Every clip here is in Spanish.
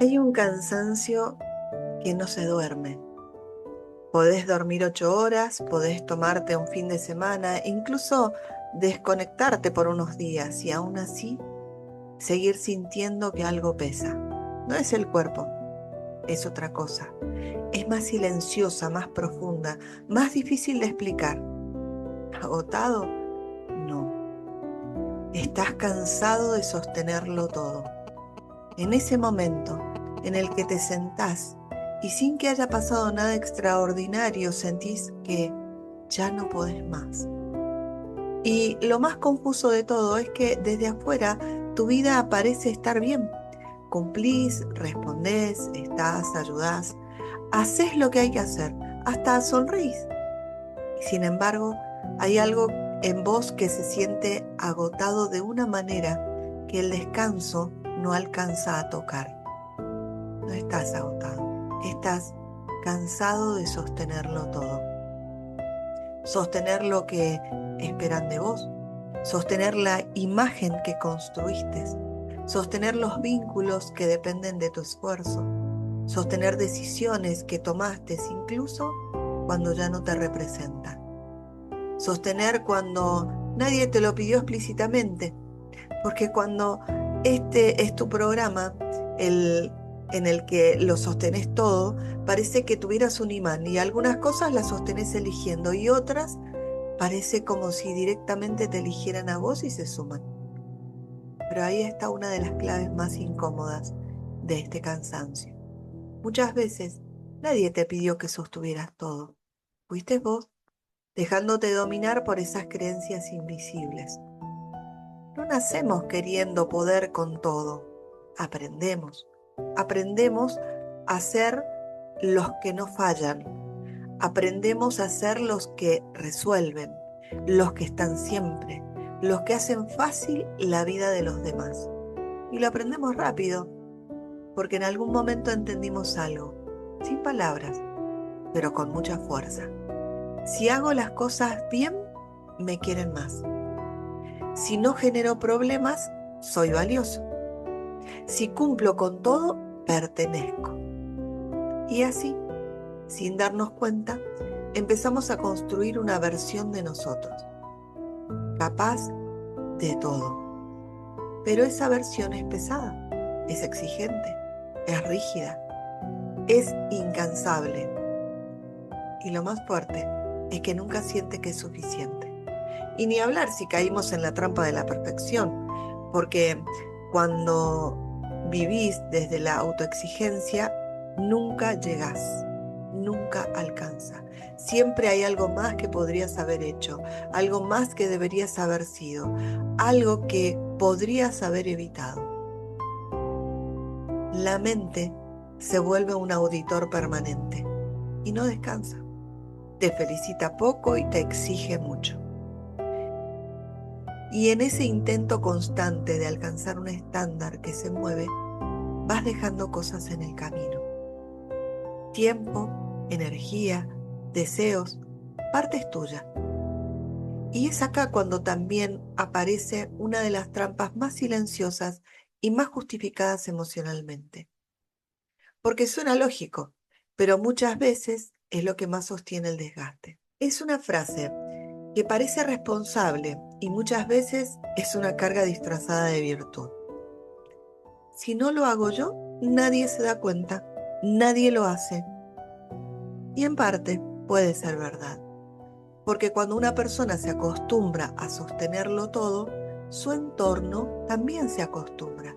Hay un cansancio que no se duerme. Podés dormir 8 horas, podés tomarte un fin de semana, incluso desconectarte por unos días y aún así seguir sintiendo que algo pesa. No es el cuerpo, es otra cosa. Es más silenciosa, más profunda, más difícil de explicar. ¿Agotado? No. Estás cansado de sostenerlo todo. En ese momento en el que te sentás y sin que haya pasado nada extraordinario sentís que ya no podés más. Y lo más confuso de todo es que desde afuera tu vida parece estar bien. Cumplís, respondés, estás, ayudás, haces lo que hay que hacer, hasta sonreís. Y sin embargo, hay algo en vos que se siente agotado de una manera que el descanso no alcanza a tocar. No estás agotado, estás cansado de sostenerlo todo. Sostener lo que esperan de vos, sostener la imagen que construiste, sostener los vínculos que dependen de tu esfuerzo, sostener decisiones que tomaste incluso cuando ya no te representan, sostener cuando nadie te lo pidió explícitamente, porque cuando este es tu programa, el, en el que lo sostenés todo, parece que tuvieras un imán y algunas cosas las sostenés eligiendo y otras parece como si directamente te eligieran a vos y se suman. Pero ahí está una de las claves más incómodas de este cansancio. Muchas veces nadie te pidió que sostuvieras todo. Fuiste vos, dejándote dominar por esas creencias invisibles. No nacemos queriendo poder con todo. Aprendemos. Aprendemos a ser los que no fallan. Aprendemos a ser los que resuelven, los que están siempre, los que hacen fácil la vida de los demás. Y lo aprendemos rápido, porque en algún momento entendimos algo, sin palabras, pero con mucha fuerza. Si hago las cosas bien, me quieren más. Si no genero problemas, soy valioso. Si cumplo con todo, pertenezco. Y así, sin darnos cuenta, empezamos a construir una versión de nosotros, capaz de todo. Pero esa versión es pesada, es exigente, es rígida, es incansable. Y lo más fuerte es que nunca siente que es suficiente. Y ni hablar si caímos en la trampa de la perfección, porque cuando vivís desde la autoexigencia, nunca llegás, nunca alcanza. Siempre hay algo más que podrías haber hecho, algo más que deberías haber sido, algo que podrías haber evitado. La mente se vuelve un auditor permanente y no descansa. Te felicita poco y te exige mucho. Y en ese intento constante de alcanzar un estándar que se mueve, vas dejando cosas en el camino. Tiempo, energía, deseos, partes tuyas. Y es acá cuando también aparece una de las trampas más silenciosas y más justificadas emocionalmente. Porque suena lógico, pero muchas veces es lo que más sostiene el desgaste. Es una frase que parece responsable y muchas veces es una carga disfrazada de virtud. Si no lo hago yo, nadie se da cuenta, nadie lo hace. Y en parte puede ser verdad, porque cuando una persona se acostumbra a sostenerlo todo, su entorno también se acostumbra.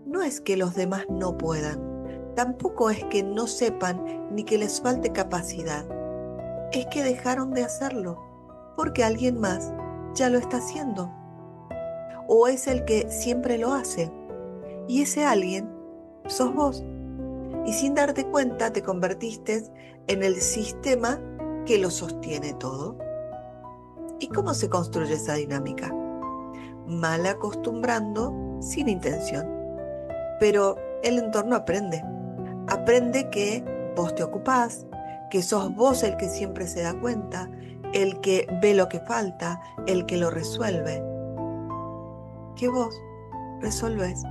No es que los demás no puedan, tampoco es que no sepan ni que les falte capacidad, es que dejaron de hacerlo, porque alguien más ya lo está haciendo, o es el que siempre lo hace, y ese alguien sos vos. Y sin darte cuenta te convertiste en el sistema que lo sostiene todo. ¿Y cómo se construye esa dinámica? Mal acostumbrando sin intención. Pero el entorno aprende. Aprende que vos te ocupás, que sos vos el que siempre se da cuenta, el que ve lo que falta, el que lo resuelve. Que vos resolvés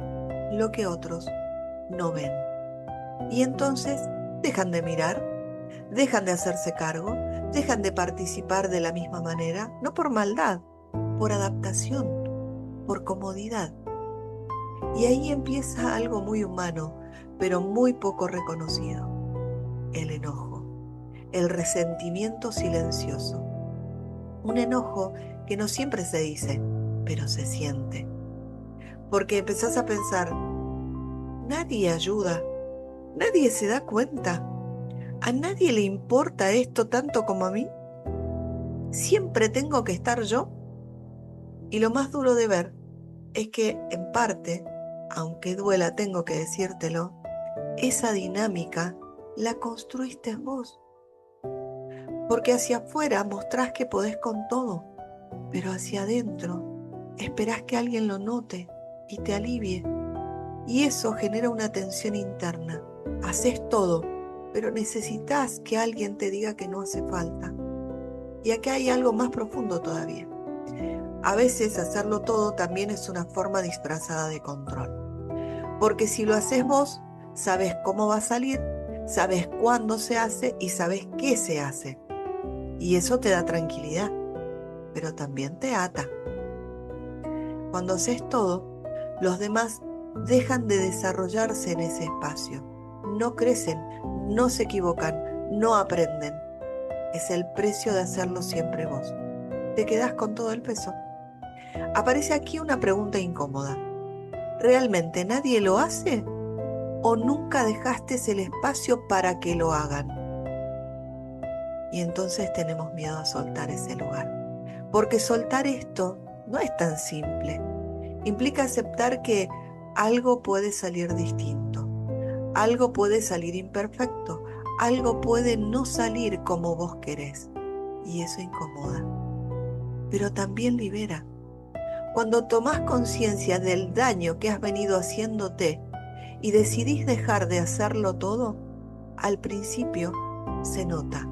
lo que otros no ven. Y entonces dejan de mirar, dejan de hacerse cargo, dejan de participar de la misma manera, no por maldad, por adaptación, por comodidad. Y ahí empieza algo muy humano, pero muy poco reconocido: el enojo, el resentimiento silencioso. Un enojo que no siempre se dice, pero se siente. Porque empezás a pensar: nadie ayuda, nadie se da cuenta, ¿a nadie le importa esto tanto como a mí? ¿Siempre tengo que estar yo? Y lo más duro de ver es que, en parte, aunque duela, tengo que decírtelo, esa dinámica la construiste vos. Porque hacia afuera mostrás que podés con todo, pero hacia adentro esperás que alguien lo note y te alivie. Y eso genera una tensión interna. Haces todo, pero necesitas que alguien te diga que no hace falta. Y acá hay algo más profundo todavía. A veces hacerlo todo también es una forma disfrazada de control. Porque si lo haces vos, sabes cómo va a salir, sabes cuándo se hace y sabes qué se hace. Y eso te da tranquilidad, pero también te ata. Cuando haces todo, los demás dejan de desarrollarse en ese espacio. No crecen, no se equivocan, no aprenden. Es el precio de hacerlo siempre vos. Te quedás con todo el peso. Aparece aquí una pregunta incómoda. ¿Realmente nadie lo hace? ¿O nunca dejaste el espacio para que lo hagan? Y entonces tenemos miedo a soltar ese lugar. Porque soltar esto no es tan simple. Implica aceptar que algo puede salir distinto, algo puede salir imperfecto, algo puede no salir como vos querés. Y eso incomoda, pero también libera. Cuando tomás conciencia del daño que has venido haciéndote y decidís dejar de hacerlo todo, al principio se nota.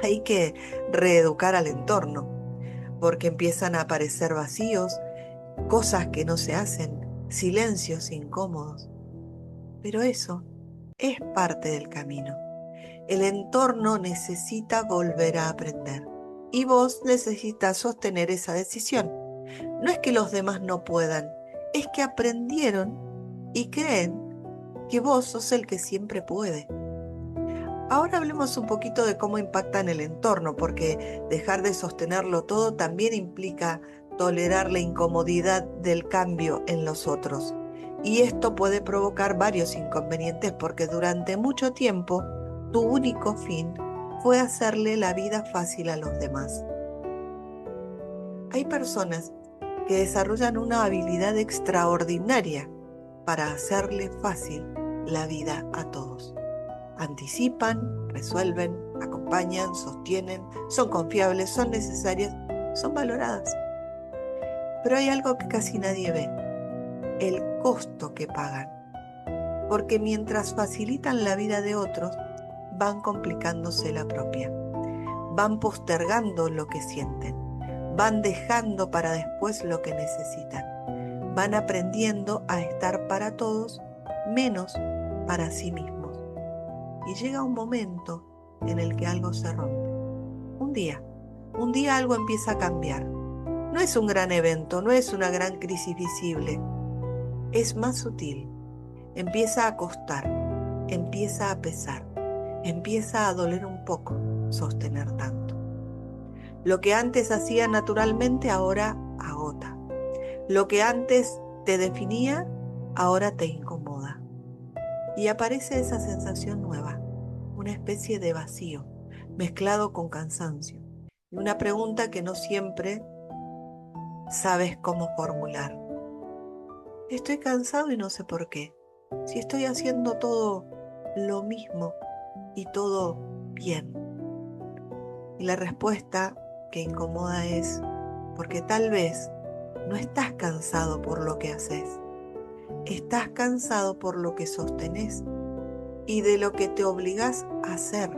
Hay que reeducar al entorno, porque empiezan a aparecer vacíos, cosas que no se hacen, silencios incómodos. Pero eso es parte del camino. El entorno necesita volver a aprender y vos necesitas sostener esa decisión. No es que los demás no puedan, es que aprendieron y creen que vos sos el que siempre puede. Ahora hablemos un poquito de cómo impacta en el entorno, porque dejar de sostenerlo todo también implica tolerar la incomodidad del cambio en los otros. Y esto puede provocar varios inconvenientes porque durante mucho tiempo tu único fin fue hacerle la vida fácil a los demás. Hay personas que desarrollan una habilidad extraordinaria para hacerle fácil la vida a todos. Anticipan, resuelven, acompañan, sostienen, son confiables, son necesarias, son valoradas. Pero hay algo que casi nadie ve: el costo que pagan. Porque mientras facilitan la vida de otros, van complicándose la propia. Van postergando lo que sienten. Van dejando para después lo que necesitan. Van aprendiendo a estar para todos, menos para sí mismos. Y llega un momento en el que algo se rompe. Un día algo empieza a cambiar. No es un gran evento, no es una gran crisis visible. Es más sutil. Empieza a costar, empieza a pesar, empieza a doler un poco sostener tanto. Lo que antes hacía naturalmente ahora agota. Lo que antes te definía ahora te incomoda. Y aparece esa sensación nueva, una especie de vacío, mezclado con cansancio. Y una pregunta que no siempre sabes cómo formular. Estoy cansado y no sé por qué. Si estoy haciendo todo lo mismo y todo bien. Y la respuesta que incomoda es porque tal vez no estás cansado por lo que haces. Estás cansado por lo que sostenés y de lo que te obligás a hacer.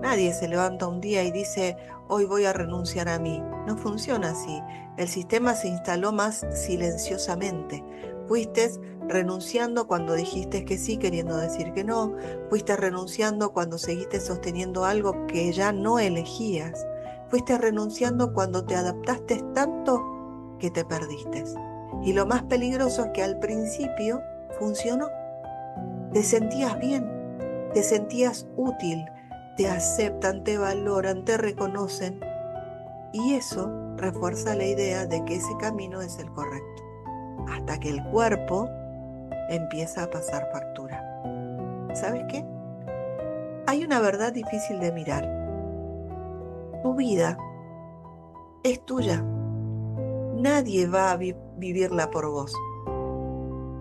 Nadie se levanta un día y dice: hoy voy a renunciar a mí. No funciona así. El sistema se instaló más silenciosamente. Fuiste renunciando cuando dijiste que sí queriendo decir que no, fuiste renunciando cuando seguiste sosteniendo algo que ya no elegías, fuiste renunciando cuando te adaptaste tanto que te perdiste. Y lo más peligroso es que al principio funcionó, te sentías bien, te sentías útil, te aceptan, te valoran, te reconocen y eso refuerza la idea de que ese camino es el correcto, hasta que el cuerpo empieza a pasar factura. ¿Sabes qué? Hay una verdad difícil de mirar. Tu vida es tuya. Nadie va a vivirla por vos.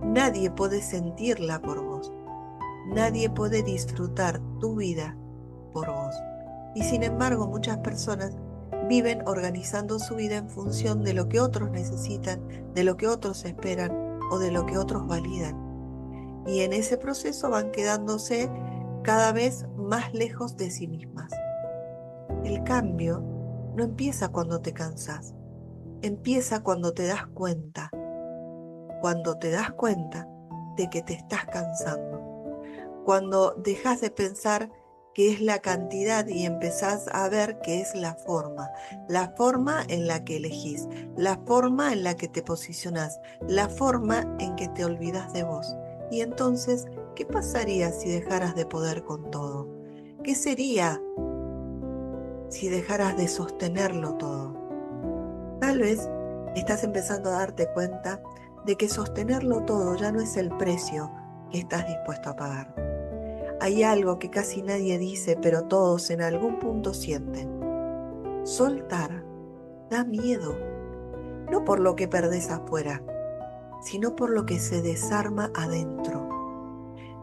Nadie puede sentirla por vos. Nadie puede disfrutar tu vida por vos. Y sin embargo, muchas personas viven organizando su vida en función de lo que otros necesitan, de lo que otros esperan o de lo que otros validan. Y en ese proceso van quedándose cada vez más lejos de sí mismas. El cambio no empieza cuando te cansas, empieza cuando te das cuenta de que te estás cansando, cuando dejas de pensar que es la cantidad y empezás a ver que es la forma en la que elegís, la forma en la que te posicionás, la forma en que te olvidas de vos. Y entonces, ¿qué pasaría si dejaras de poder con todo? ¿Qué sería si dejaras de sostenerlo todo? Tal vez estás empezando a darte cuenta de que sostenerlo todo ya no es el precio que estás dispuesto a pagar. Hay algo que casi nadie dice, pero todos en algún punto sienten. Soltar da miedo, no por lo que perdés afuera, sino por lo que se desarma adentro.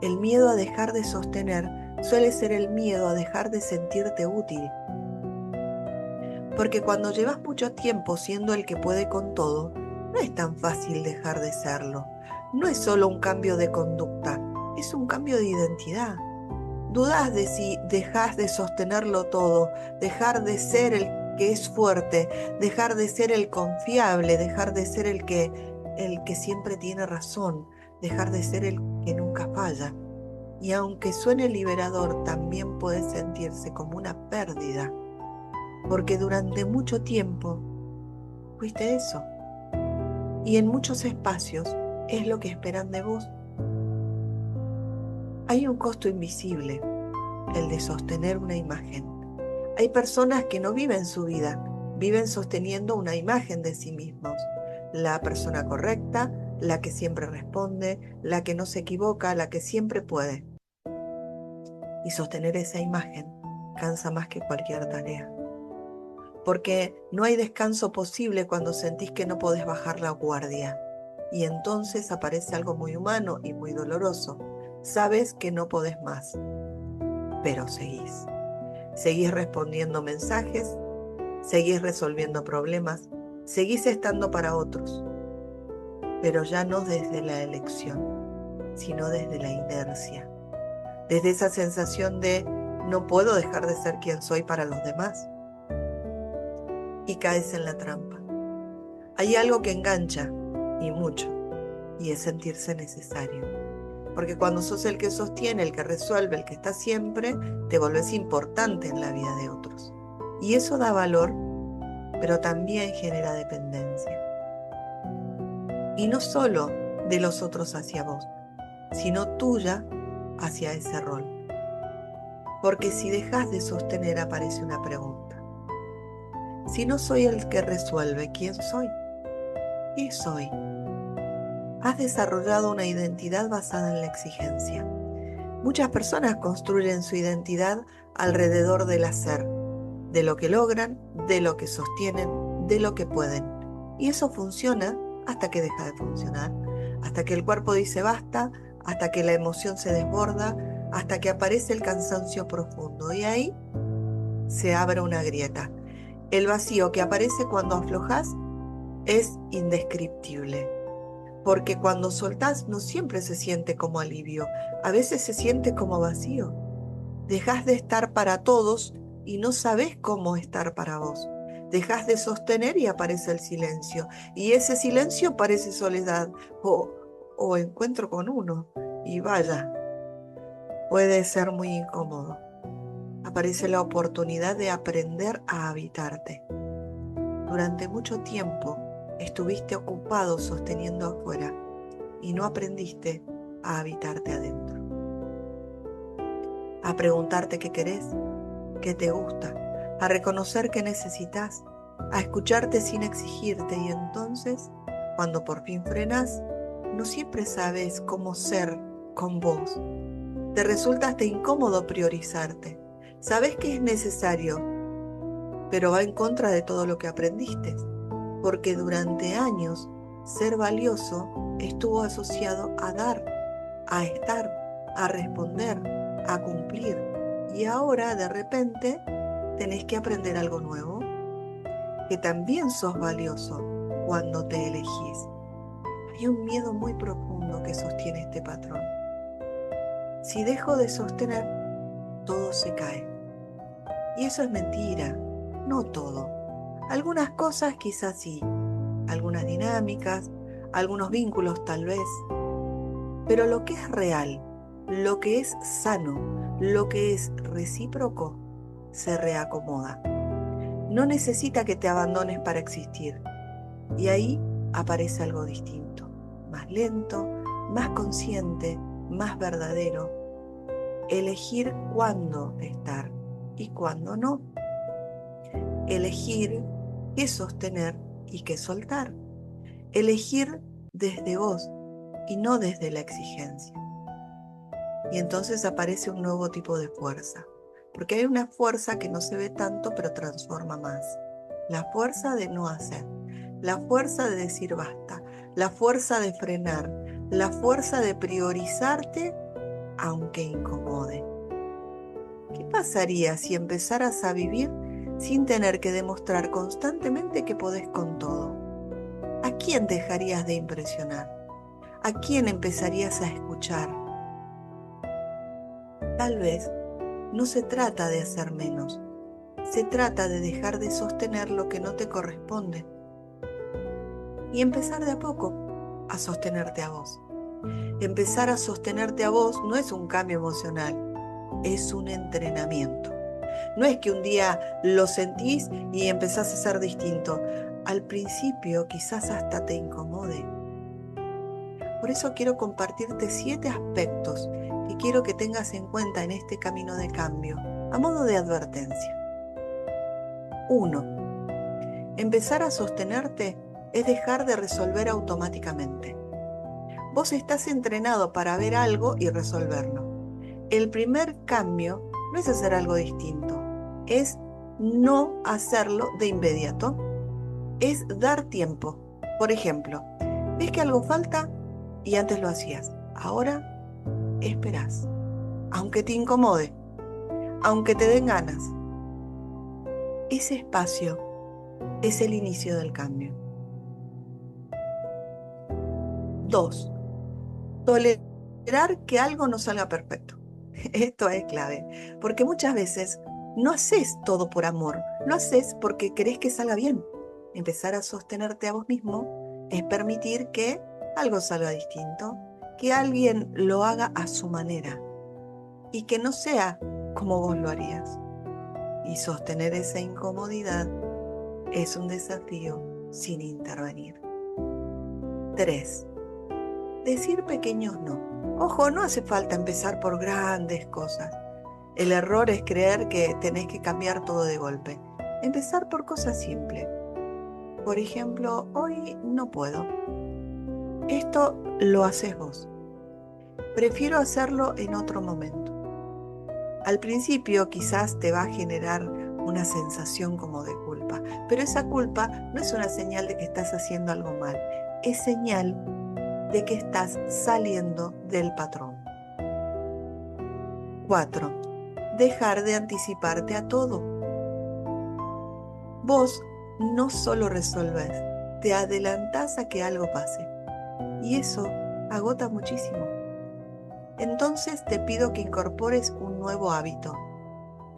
El miedo a dejar de sostener suele ser el miedo a dejar de sentirte útil. Porque cuando llevas mucho tiempo siendo el que puede con todo, no es tan fácil dejar de serlo. No es solo un cambio de conducta, es un cambio de identidad. Dudás de si dejas de sostenerlo todo, dejar de ser el que es fuerte, dejar de ser el confiable, dejar de ser el que siempre tiene razón, dejar de ser el que nunca falla. Y aunque suene liberador, también puede sentirse como una pérdida, porque durante mucho tiempo fuiste eso. Y en muchos espacios es lo que esperan de vos. Hay un costo invisible, el de sostener una imagen. Hay personas que no viven su vida, viven sosteniendo una imagen de sí mismos. La persona correcta, la que siempre responde, la que no se equivoca, la que siempre puede. Y sostener esa imagen cansa más que cualquier tarea. Porque no hay descanso posible cuando sentís que no podés bajar la guardia. Y entonces aparece algo muy humano y muy doloroso. Sabes que no podés más, pero seguís. Seguís respondiendo mensajes, seguís resolviendo problemas, seguís estando para otros, pero ya no desde la elección, sino desde la inercia, desde esa sensación de no puedo dejar de ser quien soy para los demás. Y caes en la trampa. Hay algo que engancha, y mucho, y es sentirse necesario. Porque cuando sos el que sostiene, el que resuelve, el que está siempre, te volvés importante en la vida de otros. Y eso da valor, pero también genera dependencia. Y no solo de los otros hacia vos, sino tuya hacia ese rol. Porque si dejas de sostener aparece una pregunta. Si no soy el que resuelve, ¿quién soy? ¿Qué soy? Has desarrollado una identidad basada en la exigencia. Muchas personas construyen su identidad alrededor del hacer, de lo que logran, de lo que sostienen, de lo que pueden. Y eso funciona hasta que deja de funcionar, hasta que el cuerpo dice basta, hasta que la emoción se desborda, hasta que aparece el cansancio profundo. Y ahí se abre una grieta. El vacío que aparece cuando aflojas es indescriptible. Porque cuando soltás no siempre se siente como alivio, a veces se siente como vacío. Dejás de estar para todos y no sabés cómo estar para vos. Dejás de sostener y aparece el silencio. Y ese silencio parece soledad o encuentro con uno. Y vaya, puede ser muy incómodo. Aparece la oportunidad de aprender a habitarte. Durante mucho tiempo estuviste ocupado sosteniendo afuera y no aprendiste a habitarte adentro. A preguntarte qué querés, qué te gusta, a reconocer qué necesitas, a escucharte sin exigirte, y entonces, cuando por fin frenás, no siempre sabes cómo ser con vos. Te resulta hasta incómodo priorizarte. Sabes que es necesario, pero va en contra de todo lo que aprendiste, porque durante años ser valioso estuvo asociado a dar, a estar, a responder, a cumplir. Y ahora de repente tenés que aprender algo nuevo, que también sos valioso cuando te elegís. Hay un miedo muy profundo que sostiene este patrón. Si dejo de sostener, todo se cae. Y eso es mentira, no todo. Algunas cosas quizás sí, algunas dinámicas, algunos vínculos tal vez. Pero lo que es real, lo que es sano, lo que es recíproco, se reacomoda. No necesita que te abandones para existir. Y ahí aparece algo distinto, más lento, más consciente, más verdadero. Elegir cuándo estar y cuándo no. Elegir qué sostener y qué soltar. Elegir desde vos y no desde la exigencia. Y entonces aparece un nuevo tipo de fuerza, porque hay una fuerza que no se ve tanto pero transforma más. La fuerza de no hacer, la fuerza de decir basta, la fuerza de frenar, la fuerza de priorizarte aunque incomode. ¿Qué pasaría si empezaras a vivir sin tener que demostrar constantemente que podés con todo? ¿A quién dejarías de impresionar? ¿A quién empezarías a escuchar? Tal vez no se trata de hacer menos, se trata de dejar de sostener lo que no te corresponde y empezar de a poco a sostenerte a vos. Empezar a sostenerte a vos no es un cambio emocional, es un entrenamiento. No es que un día lo sentís y empezás a ser distinto. Al principio quizás hasta te incomode. Por eso quiero compartirte 7 aspectos que quiero que tengas en cuenta en este camino de cambio, a modo de advertencia. 1. Empezar a sostenerte es dejar de resolver automáticamente. Vos estás entrenado para ver algo y resolverlo. El primer cambio no es hacer algo distinto, es no hacerlo de inmediato, es dar tiempo. Por ejemplo, ves que algo falta y antes lo hacías, ahora esperás, aunque te incomode, aunque te den ganas. Ese espacio es el inicio del cambio. 2. Tolerar que algo no salga perfecto. Esto es clave, porque muchas veces no haces todo por amor, lo haces porque querés que salga bien. Empezar a sostenerte a vos mismo es permitir que algo salga distinto, que alguien lo haga a su manera y que no sea como vos lo harías. Y sostener esa incomodidad es un desafío sin intervenir. 3. Decir pequeños no. Ojo, no hace falta empezar por grandes cosas. El error es creer que tenés que cambiar todo de golpe. Empezar por cosas simples. Por ejemplo, hoy no puedo. Esto lo haces vos. Prefiero hacerlo en otro momento. Al principio quizás te va a generar una sensación como de culpa, pero esa culpa no es una señal de que estás haciendo algo mal, es señal de que estás saliendo del patrón. 4. Dejar de anticiparte a todo. Vos no solo resolvés, te adelantás a que algo pase. Y eso agota muchísimo. Entonces te pido que incorpores un nuevo hábito.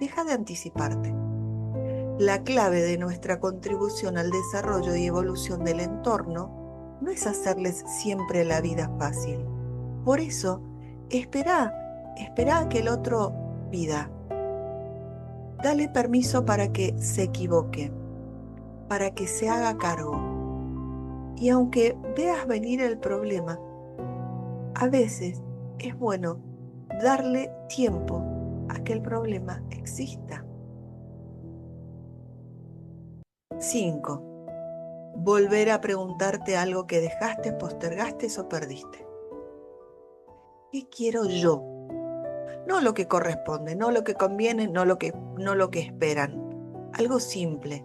Deja de anticiparte. La clave de nuestra contribución al desarrollo y evolución del entorno no es hacerles siempre la vida fácil. Por eso, espera a que el otro pida. Dale permiso para que se equivoque, para que se haga cargo. Y aunque veas venir el problema, a veces es bueno darle tiempo a que el problema exista. 5. Volver a preguntarte algo que dejaste, postergaste o perdiste. ¿Qué quiero yo? No lo que corresponde, no lo que conviene, no lo que esperan. Algo simple.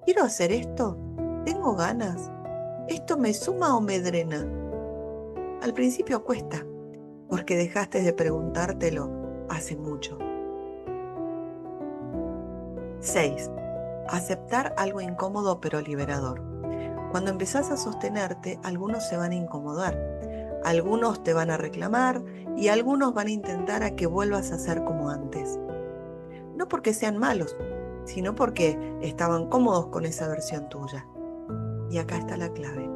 ¿Quiero hacer esto? ¿Tengo ganas? ¿Esto me suma o me drena? Al principio cuesta, porque dejaste de preguntártelo hace mucho. 6. Aceptar algo incómodo pero liberador. Cuando empezás a sostenerte, algunos se van a incomodar, algunos te van a reclamar y algunos van a intentar a que vuelvas a ser como antes. No porque sean malos, sino porque estaban cómodos con esa versión tuya. Y acá está la clave.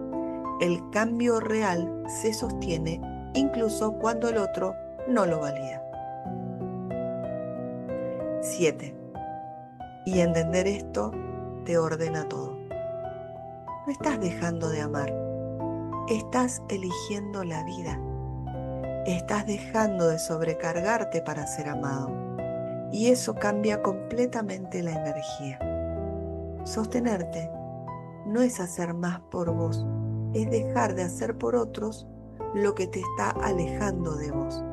El cambio real se sostiene incluso cuando el otro no lo valida. 7. Y entender esto te ordena todo. No estás dejando de amar, estás eligiendo la vida. Estás dejando de sobrecargarte para ser amado. Y eso cambia completamente la energía. Sostenerte no es hacer más por vos, es dejar de hacer por otros lo que te está alejando de vos.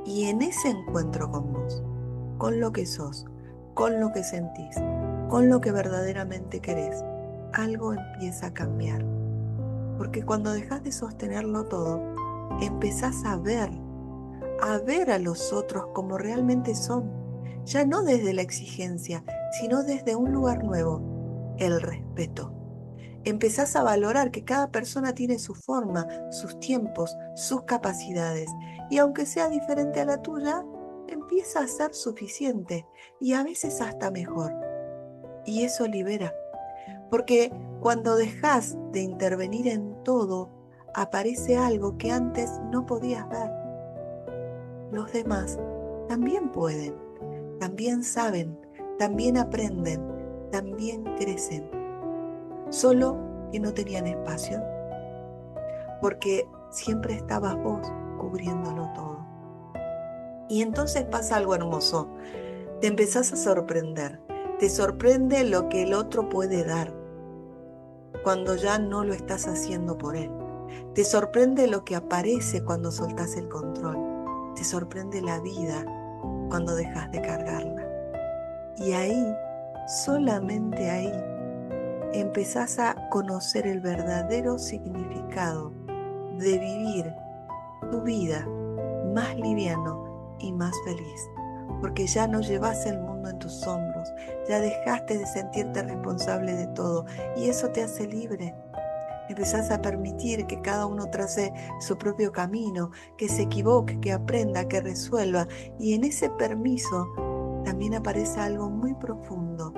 Y en ese encuentro con vos, con lo que sos, con lo que sentís, con lo que verdaderamente querés, algo empieza a cambiar. Porque cuando dejas de sostenerlo todo, empezás a ver a los otros como realmente son, ya no desde la exigencia, sino desde un lugar nuevo, el respeto. Empezás a valorar que cada persona tiene su forma, sus tiempos, sus capacidades, y aunque sea diferente a la tuya, empieza a ser suficiente y a veces hasta mejor. Y eso libera, porque cuando dejas de intervenir en todo, aparece algo que antes no podías ver. Los demás también pueden, también saben, también aprenden, también crecen. Solo que no tenían espacio, porque siempre estabas vos cubriéndolo todo. Y entonces pasa algo hermoso. Te empezás a sorprender. Te sorprende lo que el otro puede dar cuando ya no lo estás haciendo por él. Te sorprende lo que aparece cuando soltás el control. Te sorprende la vida cuando dejas de cargarla. Y ahí, solamente ahí, empezás a conocer el verdadero significado de vivir tu vida más liviano y más feliz. Porque ya no llevas el mundo en tus hombros, ya dejaste de sentirte responsable de todo y eso te hace libre. Empezás a permitir que cada uno trace su propio camino, que se equivoque, que aprenda, que resuelva. Y en ese permiso también aparece algo muy profundo,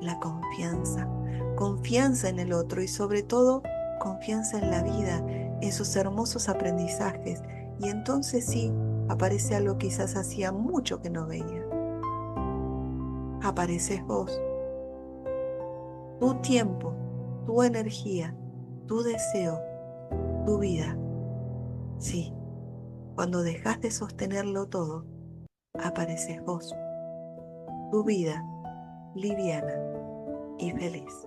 la confianza. Confianza en el otro y sobre todo confianza en la vida, en sus hermosos aprendizajes. Y entonces sí, aparece algo que quizás hacía mucho que no veía. Apareces vos, tu tiempo, tu energía, tu deseo, tu vida. Sí, cuando dejas de sostenerlo todo, apareces vos, tu vida liviana y feliz.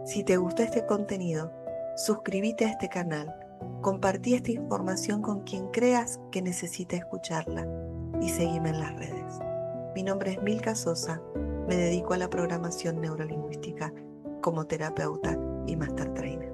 Si te gustó este contenido, suscríbete a este canal, compartí esta información con quien creas que necesite escucharla y seguime en las redes. Mi nombre es Milka Sosa, me dedico a la programación neurolingüística como terapeuta y Master Trainer.